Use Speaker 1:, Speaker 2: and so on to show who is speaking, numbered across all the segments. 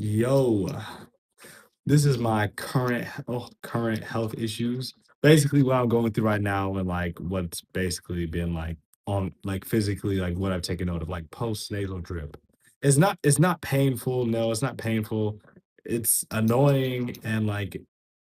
Speaker 1: Yo, this is my current health issues. Basically, what I'm going through right now, and like what's basically been like on like physically, like what I've taken note of, like post nasal drip. It's not painful. No, it's not painful. It's annoying and like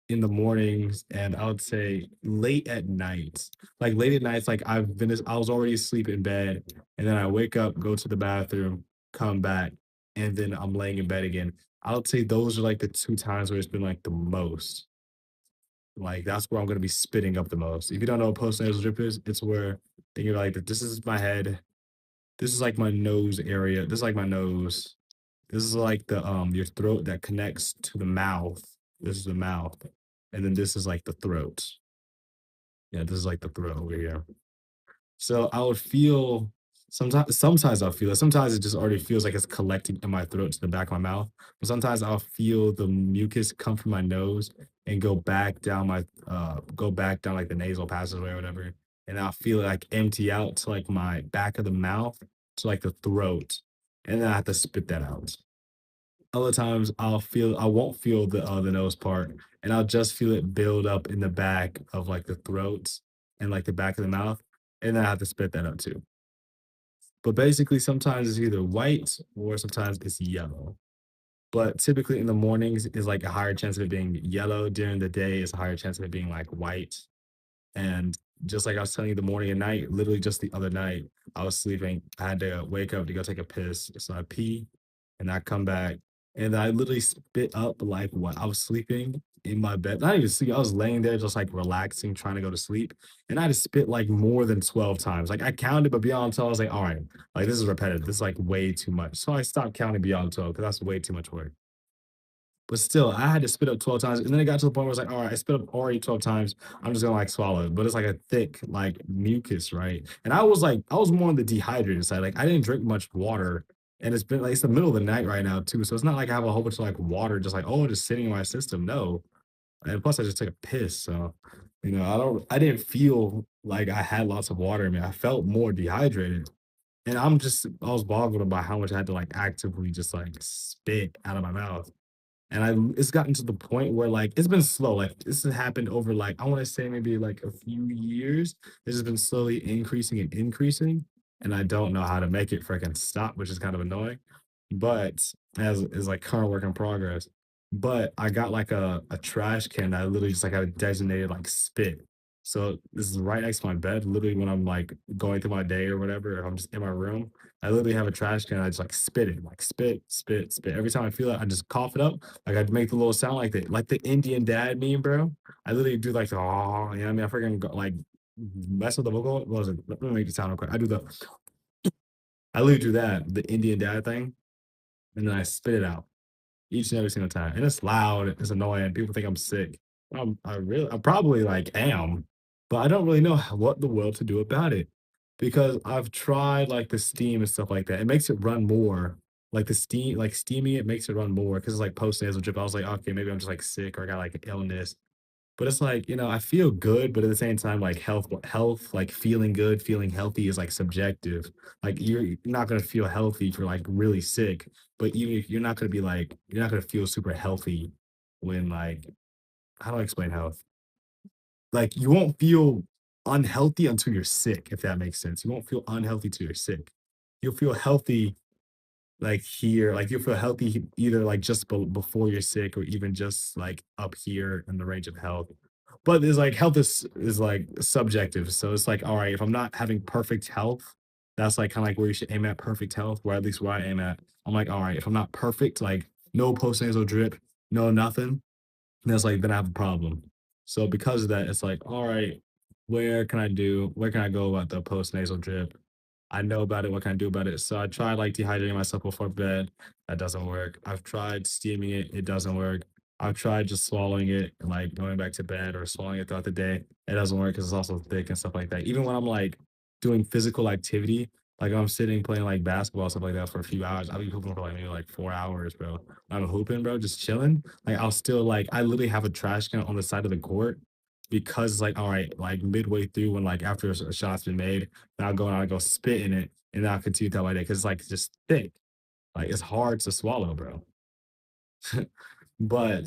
Speaker 1: in the mornings, and I would say late at nights. Like late at nights, like I was already asleep in bed, and then I wake up, go to the bathroom, come back, and then I'm laying in bed again. I would say those are like the 2 times where it's been like the most. Like that's where I'm gonna be spitting up the most. If you don't know what postnasal drip is, it's where then you're like, this is my head, this is like my nose area, this is like my nose, this is like the your throat that connects to the mouth. This is the mouth. And then this is like the throat. Yeah, this is like the throat over here. So I would feel sometimes I'll feel it. Sometimes it just already feels like it's collecting in my throat to the back of my mouth. But sometimes I'll feel the mucus come from my nose and go back down like the nasal passageway or whatever. And I'll feel it like empty out to like my back of the mouth to like the throat. And then I have to spit that out. Other times I won't feel the nose part, and I'll just feel it build up in the back of like the throat and like the back of the mouth, and then I have to spit that out too. But basically, sometimes it's either white or sometimes it's yellow. But typically in the mornings is like a higher chance of it being yellow. During the day is a higher chance of it being like white. And just like I was telling you, the morning and night, literally just the other night, I was sleeping. I had to wake up to go take a piss. So I pee and I come back and I literally spit up like what I was sleeping in my bed. Not even sleep. I was laying there just like relaxing, trying to go to sleep. And I had to spit like more than 12 times. Like I counted, but beyond 12, I was like, all right, like this is repetitive. This is like way too much. So I stopped counting beyond 12 because that's way too much work. But still, I had to spit up 12 times, and then it got to the point where it's like, "Alright, I spit up already 12 times, I'm just gonna, like, swallow it," but it's like a thick, like, mucus, right? And I was more on the dehydrated side, like, I didn't drink much water, and it's been like it's the middle of the night right now too, so it's not like I have a whole bunch of, like, water just like, "Oh, just sitting in my system," no. And plus I just took a piss, so, I didn't feel like I had lots of water in me, I felt more dehydrated, and I was boggled by how much I had to, like, actively just, like, spit out of my mouth. And it's gotten to the point where, like, it's been slow, like, this has happened over, like, I wanna say maybe, like, a few years. This has been slowly increasing and increasing, and I don't know how to make it freaking stop, which is kind of annoying, but as is, like, current work in progress. But I got, like, a trash can that I literally just, like, have a designated, like, spit. So, this is right next to my bed, literally, when I'm, like, going through my day or whatever, if I'm just in my room, I literally have a trash can, I just, like, spit it, like, spit, spit, spit. Every time I feel it, I just cough it up, like, I'd make the little sound like the Indian dad meme, bro. I literally do like the, "Aw," you know what I mean? I freaking go like, mess with the vocal. What was it? Let me make the sound real quick. I literally do that, the Indian dad thing, and then I spit it out each and every single time, and it's loud, it's annoying, people think I'm sick. I probably, like, am, but I don't really know what the world to do about it, because I've tried, like, the steam and stuff like that. It makes it run more, like, steaming it makes it run more because it's, like, post-nasal drip. I was like, "Okay, maybe I'm just, like, sick or I got, like, an illness." But it's like, I feel good, but at the same time, like health, like feeling good, feeling healthy is like subjective. Like you're not gonna feel healthy if you're like really sick, but even if you're not gonna feel super healthy when like how do I explain health? Like you won't feel unhealthy until you're sick, if that makes sense. You won't feel unhealthy till you're sick. You'll feel healthy like here, like you'll feel healthy either like just before you're sick or even just like up here in the range of health. But it's like health is like subjective. So it's like, all right, if I'm not having perfect health, that's like kind of like where you should aim at perfect health, where at least where I aim at. I'm like, all right, if I'm not perfect, like no postnasal drip, no nothing, then it's like then I have a problem. So because of that, it's like, all right, where can I go about the postnasal drip? I know about it. What can I do about it? So I tried like dehydrating myself before bed. That doesn't work. I've tried steaming it. It doesn't work. I've tried just swallowing it and like going back to bed or swallowing it throughout the day. It doesn't work because it's also thick and stuff like that. Even when I'm like doing physical activity, like I'm sitting playing like basketball, stuff like that for a few hours. I'll be hooping for like maybe like 4 hours, bro. I'm hooping, bro, just chilling. Like I'll still like I literally have a trash can on the side of the court because it's like all right, like midway through when like after a shot's been made, then I'll go and I'll go spit in it, and then I'll continue throughout my day because it's, like, just thick. Like, it's hard to swallow, bro. But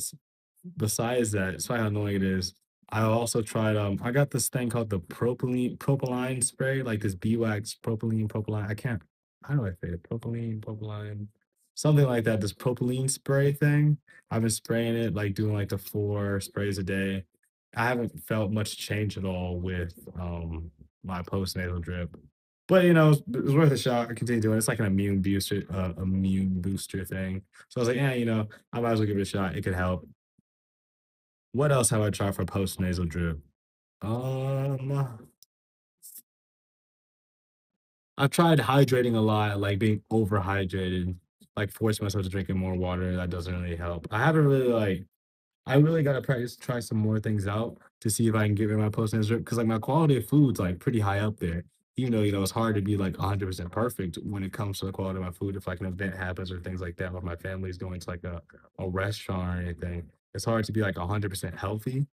Speaker 1: besides that, despite how annoying it is, I also tried, I got this thing called the propylene spray, like this beeswax propylene. I can't, how do I say it? Propylene, something like that. This propylene spray thing. I've been spraying it, like doing like the 4 sprays a day. I haven't felt much change at all with my postnatal drip. But it's worth a shot. I continue doing it. It's like an immune booster thing. So I was like, yeah, I might as well give it a shot. It could help. What else have I tried for post nasal drip? Um, I've tried hydrating a lot, like being overhydrated, like forcing myself to drinking more water. That doesn't really help. I haven't really like. I really gotta practice, try some more things out to see if I can get rid of my post nasal drip because like my quality of food's like pretty high up there. Even though it's hard to be like 100% perfect when it comes to the quality of my food. If like an event happens or things like that, or my family's going to like a restaurant or anything, it's hard to be like 100% healthy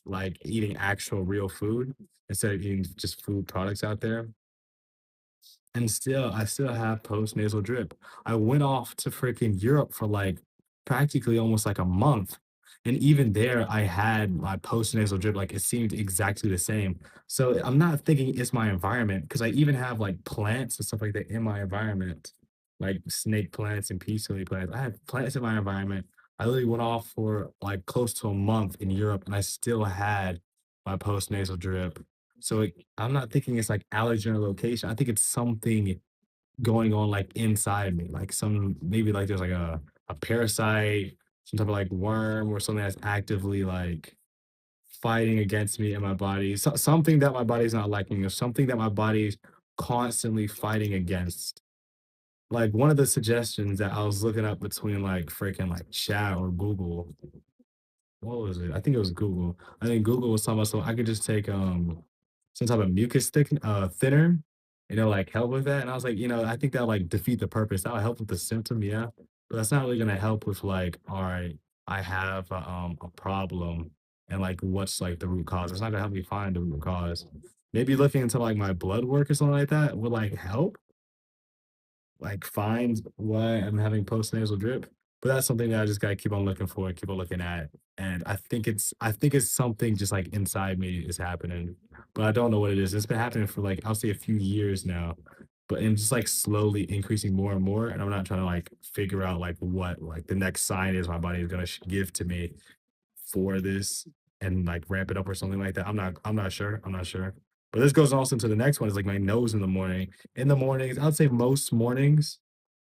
Speaker 1: like eating actual real food instead of eating just food products out there. And still, I still have post nasal drip. I went off to freaking Europe for like practically almost like a month. And even there, I had my post nasal drip, like it seemed exactly the same. So I'm not thinking it's my environment because I even have like plants and stuff like that in my environment, like snake plants and peace lily plants. I have plants in my environment. I literally went off for like close to a month in Europe and I still had my post nasal drip. So I'm not thinking it's like allergen or location. I think it's something going on like inside me, like some maybe like there's like a parasite, some type of like worm or something that's actively like fighting against me in my body. Something that my body's not liking or something that my body's constantly fighting against. Like one of the suggestions that I was looking up between like freaking like chat or Google, what was it? I think it was Google. I think Google was talking about so I could just take some type of thinner, like help with that. And I was like, I think that'll like defeat the purpose. That'll help with the symptom, yeah. But that's not really gonna help with like, all right, I have a problem and like what's like the root cause. It's not gonna help me find the root cause. Maybe looking into like my blood work or something like that would like help like find why I'm having postnasal drip. But that's something that I just gotta keep on looking for, keep on looking at. And I think it's something just like inside me is happening, but I don't know what it is. It's been happening for like I'll say a few years now, but and just like slowly increasing more and more. And I'm not trying to like figure out like what like the next sign is my body is gonna give to me for this and like ramp it up or something like that. I'm not sure. I'm not sure. But this goes also into the next one is like my nose in the morning. In the mornings, I'd say most mornings,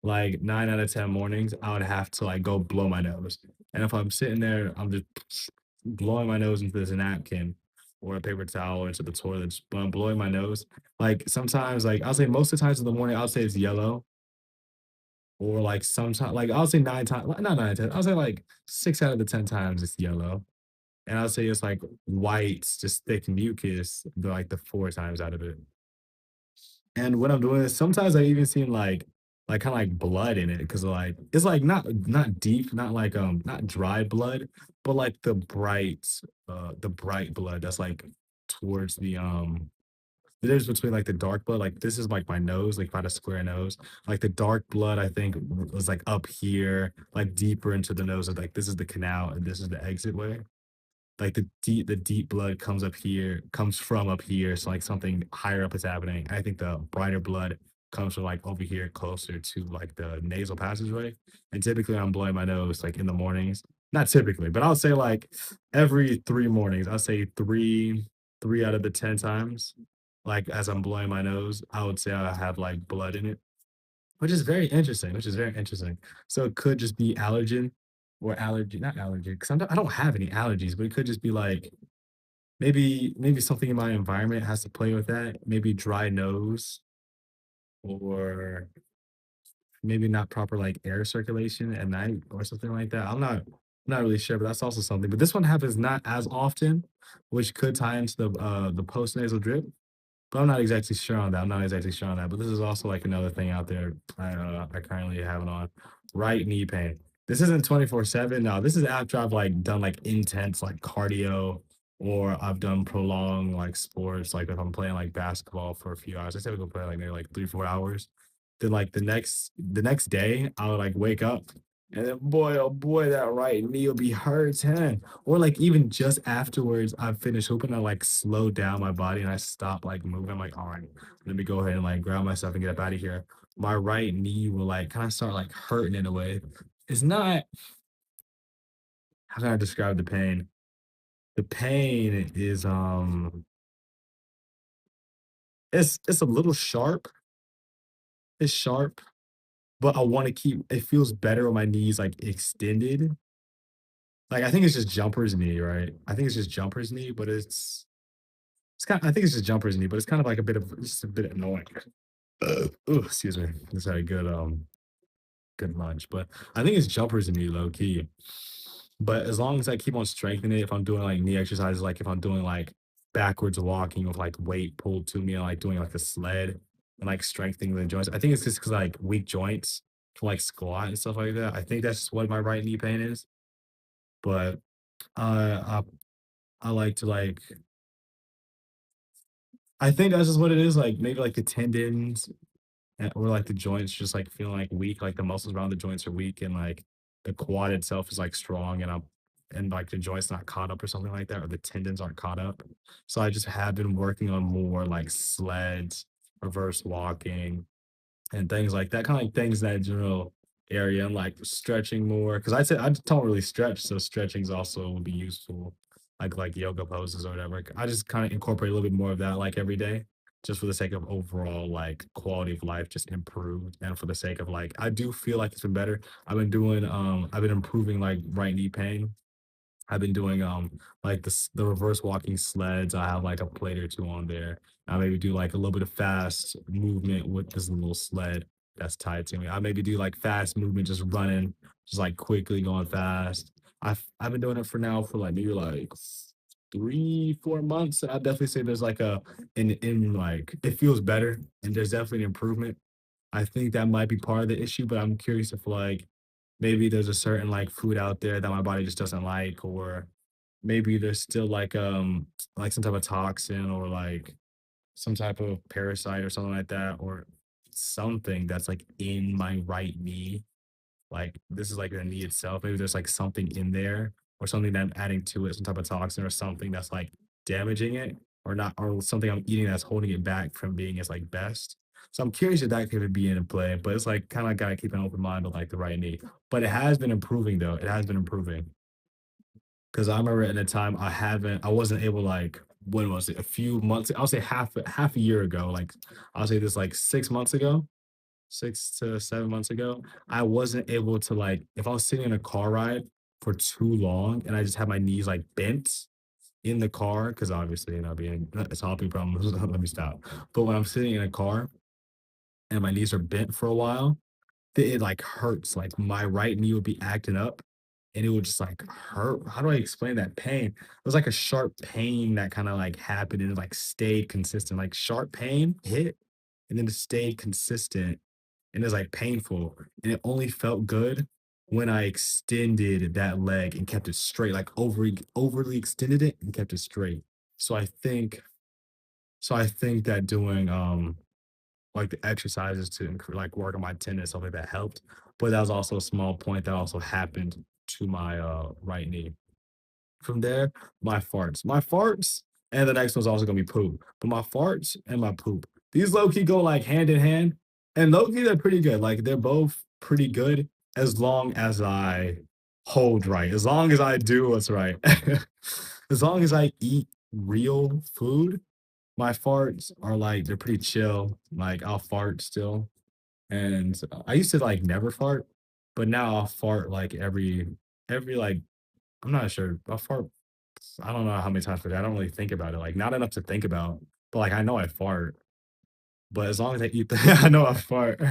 Speaker 1: like 9 out of 10 mornings, I would have to like go blow my nose. And if I'm sitting there, I'm just blowing my nose into this napkin or a paper towel or into the toilet, just blowing my nose. Like sometimes, like I'll say most of the times in the morning, I'll say it's yellow. Or like sometimes, like I'll say 9 times, not 9, 10, I'll say like 6 out of the 10 times it's yellow. And I'll say it's like white, just thick mucus, like the 4 times out of it. And when I'm doing this, sometimes I even seen like kind of like blood in it because like it's like not deep, not like not dry blood, but like the bright blood that's like towards the difference between like the dark blood, like this is like my nose, like if I had a square nose, like the dark blood I think was like up here, like deeper into the nose, of like this is the canal and this is the exit way. Like the deep blood comes from up here, so like something higher up is happening. I think the brighter blood comes from like over here closer to like the nasal passageway. And typically I'm blowing my nose like in the mornings. Not typically, but I'll say like every 3 mornings, I'll say three out of the 10 times, like as I'm blowing my nose, I would say I have like blood in it. Which is very interesting. So it could just be allergen or allergy, not allergy, because I don't have any allergies, but it could just be like maybe something in my environment has to play with that. Maybe dry nose or maybe not proper like air circulation at night or something like that. I'm not really sure, but that's also something. But this one happens not as often, which could tie into the post nasal drip. But I'm not exactly sure on that. I'm not exactly sure on that. But this is also like another thing out there I currently have it on. Right knee pain. This isn't 24/7. No, this is after I've like done like intense like cardio or I've done prolonged like sports. Like if I'm playing like basketball for a few hours, I typically play like maybe like 3, 4 hours. Then like the next day, I would like wake up And then boy, oh boy, that right knee will be hurting. Or like even just afterwards, I finish hooping, I like slow down my body and I stop like moving. I'm like, all right, let me go ahead and like grab myself and get up out of here. My right knee will like kind of start like hurting in a way. It's not, how can I describe the pain? The pain is it's a little sharp. It's sharp, but I want to keep it feels better when my knees like extended. Like I think it's just jumper's knee, right? I think it's just jumper's knee, but it's kind I think it's just jumper's knee, but it's kind of like a bit of just a bit annoying. Ooh, excuse me. Just had a good lunch. But I think it's jumper's knee low key. But as long as I keep on strengthening it, if I'm doing like knee exercises, like if I'm doing like backwards walking with like weight pulled to me and like doing like a sled and like strengthening the joints. I think it's just because like weak joints can like squat and stuff like that. I think that's what my right knee pain is. But I like to like I think that's just what it is. Like maybe like the tendons or like the joints just like feeling like weak, like the muscles around the joints are weak and like the quad itself is like strong and I'm and like the joints not caught up or something like that, or the tendons aren't caught up. So I just have been working on more like sleds, reverse walking, and things like that, kinda like things in that general area and, like, stretching more. Because I don't really stretch, so stretching's also would be useful, like yoga poses or whatever. I just kinda incorporate a little bit more of that, like, every day, just for the sake of overall, like, quality of life just improved, and for the sake of, like I do feel like it's been better. I've been improving, like, right knee pain. I've been doing like the reverse walking sleds. I have like a plate or two on there. I maybe do like a little bit of fast movement with this little sled that's tied to me. I maybe do like fast movement, just running, just like quickly going fast. I've been doing it for now for like maybe like 3, 4 months. And I definitely say there's like a in like it feels better and there's definitely an improvement. I think that might be part of the issue, but I'm curious if like maybe there's a certain like food out there that my body just doesn't like, or maybe there's still like some type of toxin or like some type of parasite or something like that, or something that's like in my right knee. Like this is like the knee itself. Maybe there's like something in there or something that I'm adding to it, some type of toxin or something that's like damaging it or not, or something I'm eating that's holding it back from being its like best. So I'm curious if that could be in play, but it's like kind of gotta keep an open mind on like the right knee. But it has been improving though. It has been improving. Cause I remember at the time I wasn't able like when was it? A few months, I'll say half a year ago, like I'll say this like 6 months ago. 6 to 7 months ago, I wasn't able to, like if I was sitting in a car ride for too long and I just had my knees, like, bent in the car, because obviously, being solving problems, let me stop. But when I'm sitting in a car and my knees are bent for a while, it, like, hurts, like, my right knee would be acting up, and it would just, like, hurt. How do I explain that pain? It was like a sharp pain that kinda, like, happened and it, like, stayed consistent, like, sharp pain hit, and then it stayed consistent and it's like painful. And it only felt good when I extended that leg and kept it straight, like overly extended it and kept it straight. So I think that doing like the exercises to like work on my tendons, stuff like that helped. But that was also a small point that also happened to my right knee. From there, my farts. My farts and the next one's also gonna be poop. But my farts and my poop. These low key go like hand in hand. And low key, they're pretty good. Like they're both pretty good as long as I hold right, as long as I do what's right. As long as I eat real food, my farts are like they're pretty chill. Like I'll fart still. And I used to like never fart, but now I'll fart like every like I'm not sure. I'll fart I don't know how many times per day. I don't really think about it, like, not enough to think about, but, like, I know I fart, but as long as I eat the I know I fart.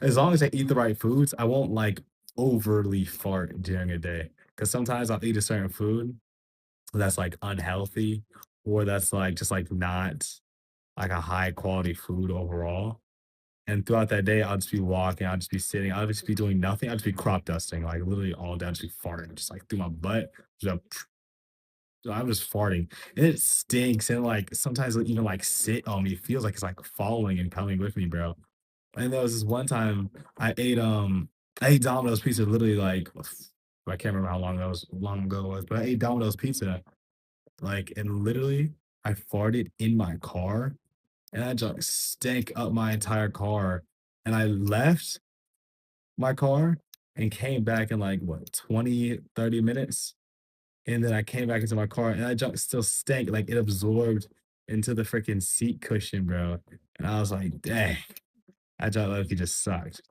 Speaker 1: As long as I eat the right foods, I won't, like, overly fart during a day. Because sometimes I'll eat a certain food that's, like, unhealthy or that's, like, just, like, not, like, a high quality food overall, and throughout that day, I'll just be walking, I'll just be sitting, I'll just be doing nothing, I'll just be crop dusting, like, literally all day, I'll just be farting, just, like, through my butt, just so I'm just farting, and it stinks, and, like, sometimes it'll even, like, sit on me. It feels like it's, like, following and coming with me, bro. And there was this one time I ate, I ate Domino's pizza literally like I can't remember how long ago it was, but I ate Domino's pizza like and literally I farted in my car and that junk stank up my entire car. And I left my car and came back in like what 20, 30 minutes. And then I came back into my car and that junk still stank. Like it absorbed into the freaking seat cushion, bro. And I was like, dang, that junk lucky just sucked.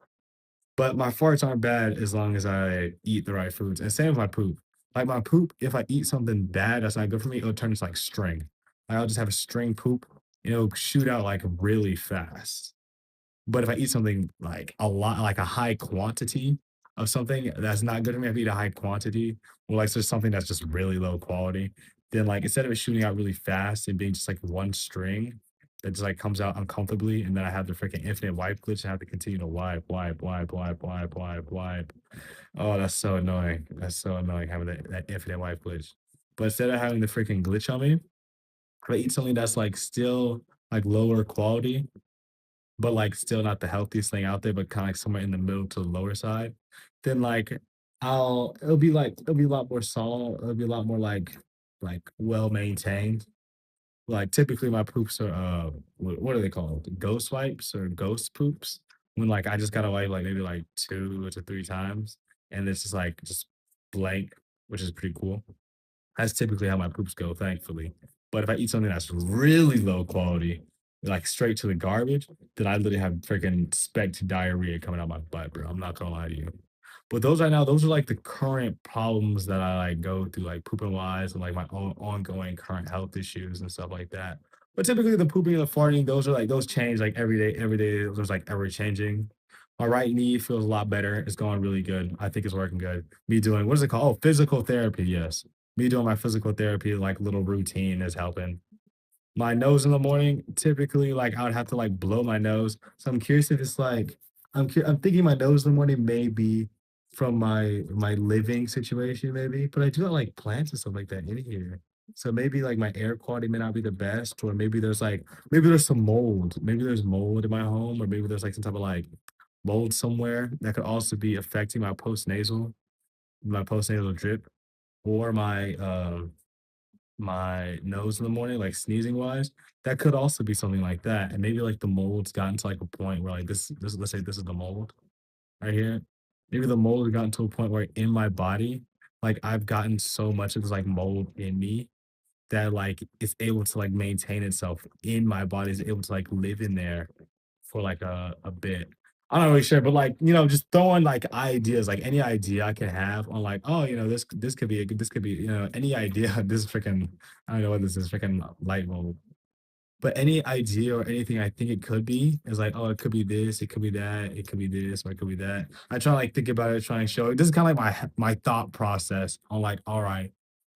Speaker 1: But my farts aren't bad as long as I eat the right foods. And same with my poop. Like my poop, if I eat something bad that's not good for me, it'll turn into like string. Like I'll just have a string poop and it'll shoot out like really fast. But if I eat something like a lot, like a high quantity of something that's not good for me, if I eat a high quantity, or like just something that's just really low quality, then like instead of it shooting out really fast and being just like one string that just like comes out uncomfortably, and then I have the freaking infinite wipe glitch and have to continue to wipe. Oh, that's so annoying. That's so annoying having that infinite wipe glitch. But instead of having the freaking glitch on me, if I eat something that's like still like lower quality, but, like, still not the healthiest thing out there, but kinda, like, somewhere in the middle to the lower side, then, like, it'll be a lot more solid, it'll be a lot more, like, well-maintained. Like, typically, my poops are, what are they called? Ghost wipes or ghost poops? When, like, I just gotta wipe, like, maybe, like, 2 to 3 times, and it's just, like, just blank, which is pretty cool. That's typically how my poops go, thankfully. But if I eat something that's really low quality, like straight to the garbage, then I literally have freaking specked diarrhea coming out my butt, bro. I'm not gonna lie to you. But those right now, those are like the current problems that I like go through, like pooping wise and like my own ongoing current health issues and stuff like that. But typically the pooping and the farting, those are like those change like every day, those like ever changing. My right knee feels a lot better. It's going really good. I think it's working good. Me doing what is it called? Oh, physical therapy. Yes, me doing my physical therapy, like little routine is helping. My nose in the morning, typically, like I would have to like blow my nose. So I'm curious if it's like I'm thinking my nose in the morning may be from my living situation, maybe, but I do have like plants and stuff like that in here. So maybe like my air quality may not be the best, or maybe there's some mold. Maybe there's mold in my home, or maybe there's like some type of like mold somewhere that could also be affecting my postnasal drip or my nose in the morning, like sneezing wise, that could also be something like that. And maybe like the mold's gotten to like a point where like this let's say this is the mold right here. Maybe the mold has gotten to a point where in my body, like I've gotten so much of this like mold in me that like it's able to like maintain itself in my body, is able to like live in there for like a bit. I'm not really sure, but like, just throwing like ideas, like any idea I can have on like, oh, this could be a good, this could be, any idea. This freaking, I don't know what this is, freaking light bulb. But any idea or anything I think it could be is like, oh, it could be this, it could be that, it could be this, or it could be that. I try to like think about it, try and show it. This is kind of like my thought process on like, all right,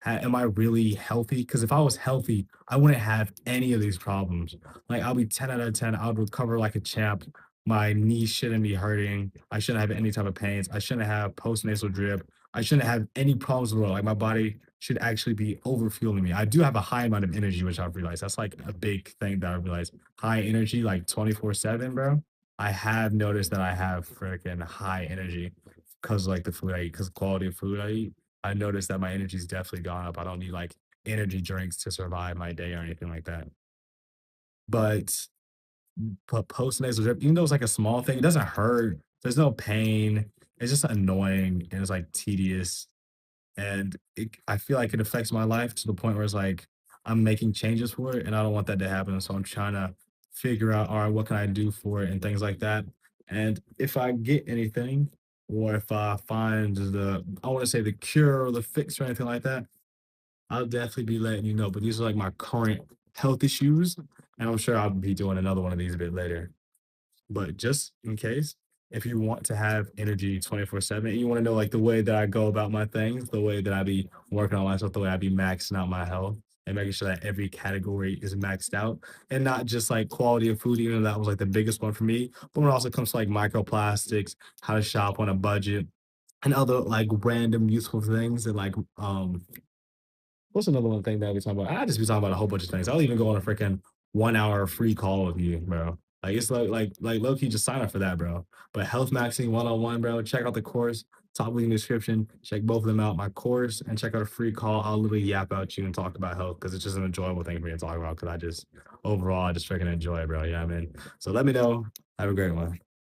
Speaker 1: am I really healthy? Because if I was healthy, I wouldn't have any of these problems. Like I'll be 10 out of 10. I would recover like a champ. My knees shouldn't be hurting. I shouldn't have any type of pains. I shouldn't have postnasal drip. I shouldn't have any problems in the world. Like my body should actually be overfueling me. I do have a high amount of energy, which I've realized. That's like a big thing that I realized. High energy, like 24/7, bro. I have noticed that I have freaking high energy because like the food I eat, because quality of food I eat. I noticed that my energy's definitely gone up. I don't need like energy drinks to survive my day or anything like that. But post nasal drip, even though it's like a small thing, it doesn't hurt. There's no pain. It's just annoying and it's like tedious and I feel like it affects my life to the point where it's like I'm making changes for it, and I don't want that to happen. So I'm trying to figure out, all right, what can I do for it, and things like that. And if I get anything, or if I find I want to say the cure or the fix or anything like that, I'll definitely be letting you know. But these are like my current health issues, and I'm sure I'll be doing another one of these a bit later. But just in case, if you want to have energy 24/7, and you want to know like the way that I go about my things, the way that I be working on myself, the way I be maxing out my health and making sure that every category is maxed out and not just like quality of food, even though that was like the biggest one for me. But when it also comes to like microplastics, how to shop on a budget, and other like random useful things and like what's another one thing that we talking about? I just be talking about a whole bunch of things. I'll even go on a freaking 1 hour free call with you, bro. Like it's like low key, just sign up for that, bro. But health maxing 101, bro. Check out the course. Top link in the description. Check both of them out. My course and check out a free call. I'll literally yap out you and talk about health because it's just an enjoyable thing for me to talk about. Because I just overall I just freaking enjoy it, bro. You know what I mean? So let me know. Have a great one.